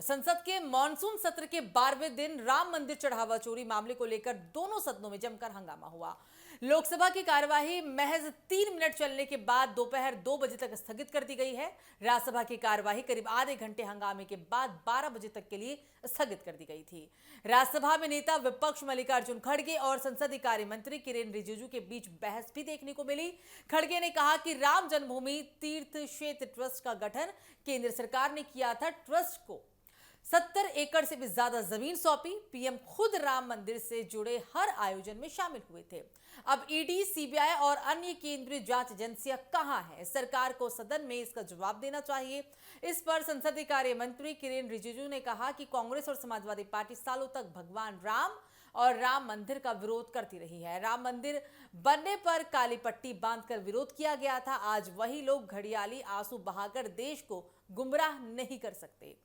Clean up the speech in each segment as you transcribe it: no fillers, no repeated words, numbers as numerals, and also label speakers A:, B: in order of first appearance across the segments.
A: और संसद के मॉनसून सत्र के 12वें दिन राम मंदिर चढ़ावा चोरी मामले को लेकर दोनों सदनों में जमकर हंगामा हुआ। लोकसभा की कार्यवाही महज 3 मिनट चलने के बाद दोपहर 2 बजे तक स्थगित कर दी गई है। राज्यसभा की कार्यवाही करीब आधे घंटे हंगामे के बाद 12 बजे तक के लिए स्थगित कर दी गई थी। राज्यसभा में नेता विपक्ष मल्लिकार्जुन खड़गे और संसदीय कार्य मंत्री किरेन रिजिजू के बीच बहस भी देखने को मिली। खड़गे ने कहा कि राम जन्मभूमि तीर्थ क्षेत्र ट्रस्ट का गठन केंद्र सरकार ने किया था। ट्रस्ट को 70 एकड़ से भी ज्यादा जमीन सौंपी। पीएम खुद राम मंदिर से जुड़े हर आयोजन में शामिल हुए थे। अब ईडी, सीबीआई और अन्य केंद्रीय जांच एजेंसियां कहां हैं? सरकार को सदन में इसका जवाब देना चाहिए। इस पर संसदीय कार्य मंत्री किरेन रिजिजू ने कहा कि कांग्रेस और समाजवादी पार्टी सालों तक भगवान राम और राम मंदिर का विरोध करती रही है। राम मंदिर बनने पर काली पट्टी बांधकर विरोध किया गया था। आज वही लोग घड़ियाली आंसू बहाकर देश को गुमराह नहीं कर सकते।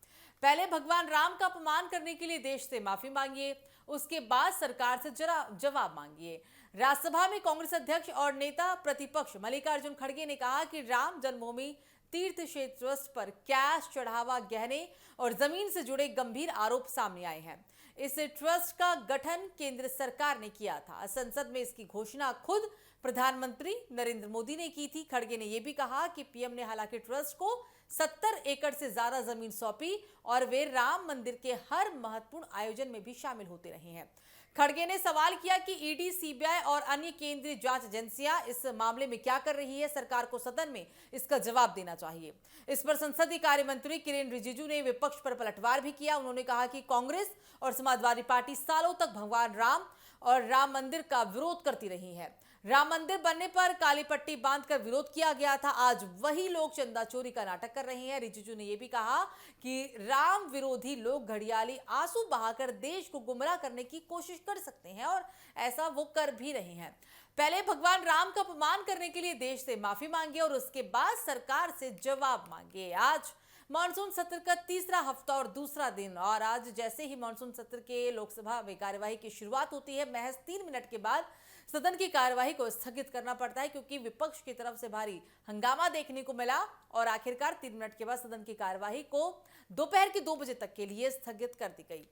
A: पहले भगवान राम का अपमान करने के लिए देश से माफी मांगिए, उसके बाद सरकार से जरा जवाब मांगिए। राज्यसभा में कांग्रेस अध्यक्ष और नेता प्रतिपक्ष मल्लिकार्जुन खड़गे ने कहा कि राम जन्मभूमि तीर्थ क्षेत्र ट्रस्ट पर कैश, चढ़ावा, गहने और जमीन से जुड़े गंभीर आरोप सामने आए हैं। इस ट्रस्ट का गठन केंद्र सरकार ने किया था। संसद में इसकी घोषणा खुद प्रधानमंत्री नरेंद्र मोदी ने की थी। खड़गे ने यह भी कहा कि पीएम ने हालांकि ट्रस्ट को 70 एकड़ से ज्यादा जमीन सौंपी और वे राम मंदिर के हर महत्वपूर्ण आयोजन में भी शामिल होते रहे हैं। खड़गे ने सवाल किया कि ईडी, सीबीआई और अन्य केंद्रीय जांच एजेंसियां इस मामले में क्या कर रही है? सरकार को सदन में इसका जवाब देना चाहिए। इस पर संसदीय कार्य मंत्री किरेन रिजिजू ने विपक्ष पर पलटवार भी किया। उन्होंने कहा कि कांग्रेस और समाजवादी पार्टी सालों तक भगवान राम और राम मंदिर का विरोध करती रही है। राम मंदिर बनने पर काली पट्टी बांधकर विरोध किया गया था। आज वही लोग चंदा चोरी का नाटक कर रहे हैं। रिजिजू ने यह भी कहा कि राम विरोधी लोग घड़ियाली आंसू बहाकर देश को गुमराह करने की कोशिश कर सकते हैं और ऐसा वो कर भी रहे हैं। पहले भगवान राम का अपमान करने के लिए देश से माफी मांगे और उसके बाद सरकार से जवाब मांगे। आज मानसून सत्र का तीसरा हफ्ता और दूसरा दिन, और आज जैसे ही मानसून सत्र के लोकसभा में कार्यवाही की शुरुआत होती है, महज 3 मिनट के बाद सदन की कार्यवाही को स्थगित करना पड़ता है क्योंकि विपक्ष की तरफ से भारी हंगामा देखने को मिला और आखिरकार 3 मिनट के बाद सदन की कार्यवाही को दोपहर के 2 बजे तक के लिए स्थगित कर दी गई।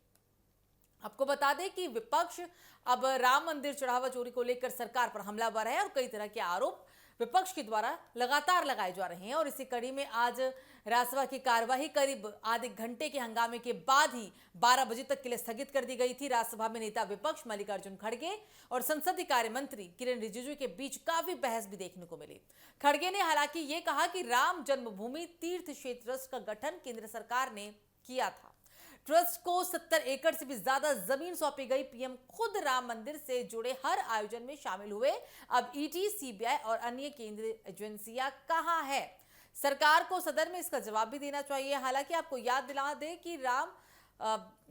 A: आपको बता दें कि विपक्ष अब राम मंदिर चढ़ावा चोरी को लेकर सरकार पर हमलावर है और कई तरह के आरोप विपक्ष के द्वारा लगातार लगाए जा रहे हैं। और इसी कड़ी में आज राज्यसभा की कार्यवाही करीब आधे घंटे के हंगामे के बाद ही 12 बजे तक के लिए स्थगित कर दी गई थी। राज्यसभा में नेता विपक्ष मल्लिकार्जुन खड़गे और संसदीय कार्य मंत्री किरेन रिजिजू के बीच काफी बहस भी देखने को मिली। खड़गे ने हालांकि ये कहा कि राम जन्मभूमि तीर्थ क्षेत्र ट्रस्ट का गठन केंद्र सरकार ने किया था। ट्रस्ट को 70 एकड़ से भी ज्यादा जमीन सौंपी गई। पीएम खुद राम मंदिर से जुड़े हर आयोजन में शामिल हुए। अब ईडी, सीबीआई और अन्य केंद्रीय एजेंसियां कहां है? सरकार को सदन में इसका जवाब भी देना चाहिए। हालांकि आपको याद दिला दें कि राम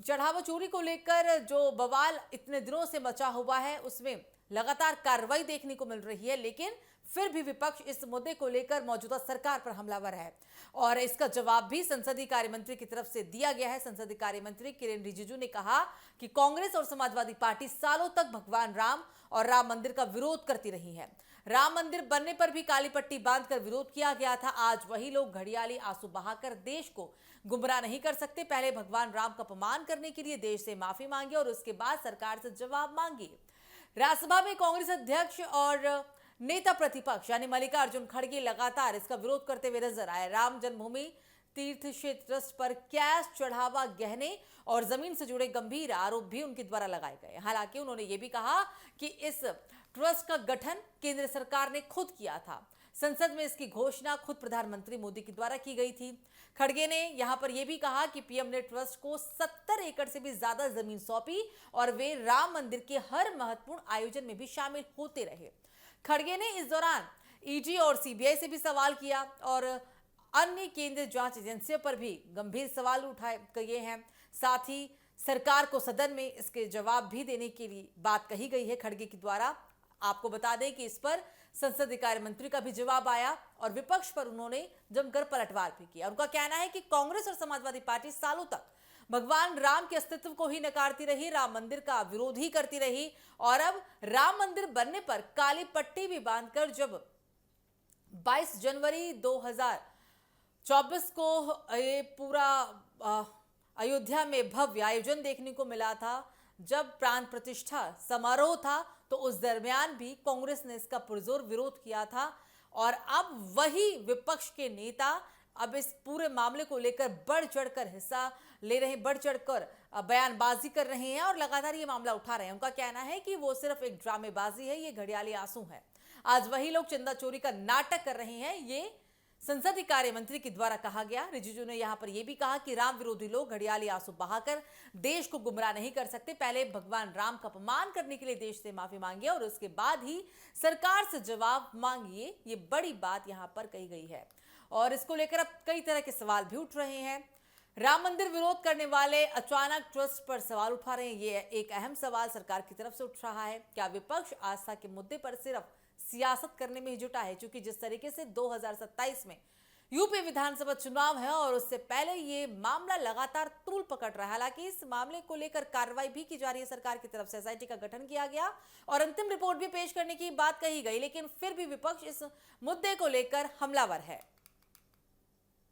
A: चढ़ावा चोरी को लेकर जो बवाल इतने दिनों से मचा हुआ है उसमें लगातार कार्रवाई देखने को मिल रही है, लेकिन फिर भी विपक्ष इस मुद्दे को लेकर मौजूदा सरकार पर हमलावर है और इसका जवाब भी संसदीय कार्य मंत्री की तरफ से दिया गया है। संसदीय कार्य मंत्री किरेन रिजिजू ने कहा कि कांग्रेस और समाजवादी पार्टी सालों तक भगवान राम और राम मंदिर का विरोध करती रही है। राम मंदिर बनने पर भी काली पट्टी बांधकर विरोध किया गया था। आज वही लोग घड़ियाली आंसू बहाकर देश को गुमराह नहीं कर सकते। पहले भगवान राम का अपमान करने के लिए देश से माफी मांगे और उसके बाद सरकार से जवाब मांगे। राज्यसभा में कांग्रेस अध्यक्ष और नेता प्रतिपक्ष यानी मल्लिकार्जुन खड़गे लगातार इसका विरोध करते हुए नजर आए। राम जन्मभूमि तीर्थ क्षेत्र ट्रस्ट पर कैश, चढ़ावा, गहने और जमीन से जुड़े गंभीर आरोप भी उनके द्वारा लगाए गए। हालांकि उन्होंने ये भी कहा कि इस ट्रस्ट का गठन केंद्र सरकार ने खुद किया था। संसद में इसकी घोषणा खुद प्रधानमंत्री मोदी के द्वारा की गई थी। खड़गे ने यहां पर यह भी कहा कि पीएम ने ट्रस्ट को 70 एकड़ से भी ज्यादा जमीन सौंपी और वे राम मंदिर के हर महत्वपूर्ण आयोजन में भी शामिल होते रहे। खड़गे ने इस दौरान ईडी और सीबीआई से भी सवाल किया और अन्य केंद्रीय जांच एजेंसियों पर भी गंभीर सवाल उठाए गए हैं। साथ ही सरकार को सदन में इसके जवाब भी देने के लिए बात कही गई है खड़गे के द्वारा। आपको बता दें कि इस पर संसदीय कार्य मंत्री का भी जवाब आया और विपक्ष पर उन्होंने जमकर पलटवार भी किया। उनका कहना है कि कांग्रेस और समाजवादी पार्टी सालों तक भगवान राम के अस्तित्व को ही नकारती रही, राम मंदिर का विरोध ही करती रही और अब राम मंदिर बनने पर काली पट्टी भी बांधकर जब 22 जनवरी 2024 को ये पूरा अयोध्या में भव्य आयोजन देखने को मिला था। जब प्राण प्रतिष्ठा समारोह था तो उस दरमियान भी कांग्रेस ने इसका पुरजोर विरोध किया था और अब वही विपक्ष के नेता अब इस पूरे मामले को लेकर बढ़ चढ़कर हिस्सा ले रहे हैं, बढ़ चढ़कर बयानबाजी कर रहे हैं और लगातार ये मामला उठा रहे हैं। उनका कहना है कि वो सिर्फ एक ड्रामेबाजी है, ये घड़ियाली आंसू है। आज वही लोग चंदा चोरी का नाटक कर रहे हैं, ये संसदीय कार्य मंत्री के द्वारा कहा गया। रिजिजू ने यहां पर यह भी कहा कि राम विरोधी लोग घड़ियाली आंसू बहाकर देश को गुमराह नहीं कर सकते। पहले भगवान राम का अपमान करने के लिए देश से माफी मांगिए और उसके बाद ही सरकार से जवाब मांगिए, ये बड़ी बात यहां पर कही गई है। और इसको लेकर अब कई तरह के सवाल भी उठ रहे हैं। राम मंदिर विरोध करने वाले अचानक ट्रस्ट पर सवाल उठा रहे हैं। ये एक अहम सवाल सरकार की तरफ से उठ रहा है। क्या विपक्ष आस्था के मुद्दे पर सिर्फ सियासत करने में ही जुटा है? क्योंकि जिस तरीके से 2027 में यूपी विधानसभा चुनाव है और उससे पहले ये मामला लगातार तूल पकड़ रहा है। हालांकि इस मामले को लेकर कार्रवाई भी की जा रही है। सरकार की तरफ से एसआईटी का गठन किया गया और अंतिम रिपोर्ट भी पेश करने की बात कही गई, लेकिन फिर भी विपक्ष इस मुद्दे को लेकर हमलावर है।